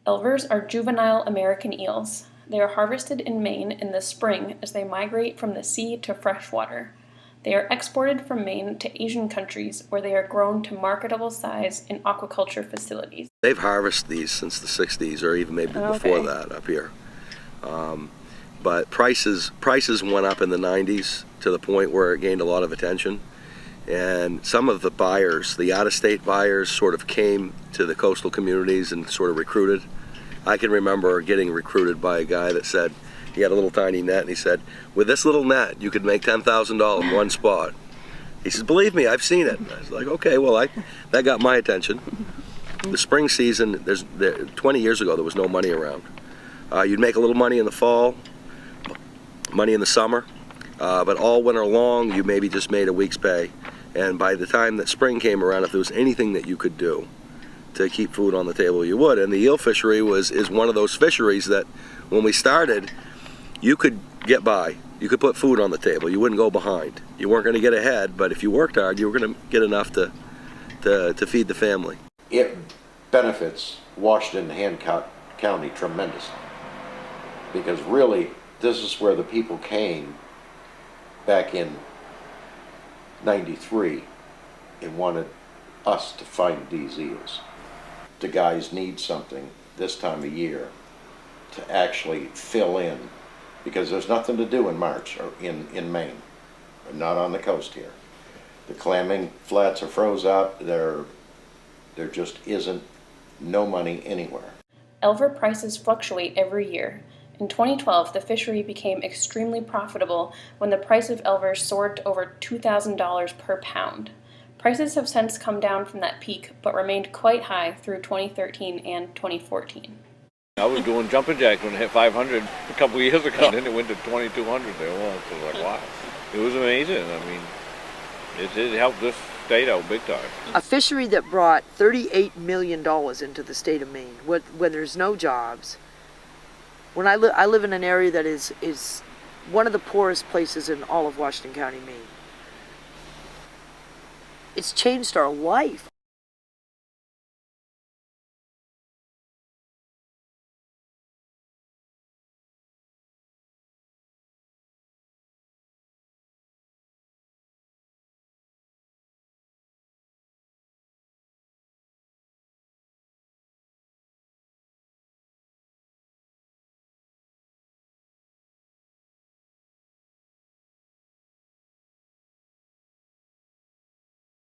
Elvers are juvenile American eels. They are harvested in Maine in the spring as they migrate from the sea to freshwater. They are exported from Maine to Asian countries where they are grown to marketable size in aquaculture facilities. They've harvested these since the 60s or even maybe before that up here. But prices went up in the 90s to the point where it gained a lot of attention. And some of the buyers, the out-of-state buyers, sort of came to the coastal communities and sort of recruited. I can remember getting recruited by a guy that said, he had a little tiny net, and he said, with this little net, you could make $10,000 in one spot. He says, believe me, I've seen it. I was like, okay, well, that got my attention. The spring season, 20 years ago, there was no money around. You'd make a little money in the fall, money in the summer, but all winter long, you maybe just made a week's pay. And by the time that spring came around, if there was anything that you could do to keep food on the table, you would. And the eel fishery is one of those fisheries that, when we started, you could get by. You could put food on the table. You wouldn't go behind. You weren't going to get ahead, but if you worked hard, you were going to get enough to feed the family. It benefits Washington and Hancock County tremendously, because really, this is where the people came back in '93 and wanted us to find these eels. The guys need something this time of year to actually fill in, because there's nothing to do in March or in Maine, not on the coast here. The clamming flats are froze up. There just isn't no money anywhere. Elver prices fluctuate every year. In 2012, the fishery became extremely profitable when the price of Elvers soared to over $2,000 per pound. Prices have since come down from that peak, but remained quite high through 2013 and 2014. I was doing jumping jacks when it hit 500 a couple of years ago, and then it went to 2,200 there once. I was like, wow. It was amazing. I mean, it helped this state out big time. A fishery that brought $38 million into the state of Maine, when there's no jobs. When I live in an area that is one of the poorest places in all of Washington County, Maine. It's changed our life.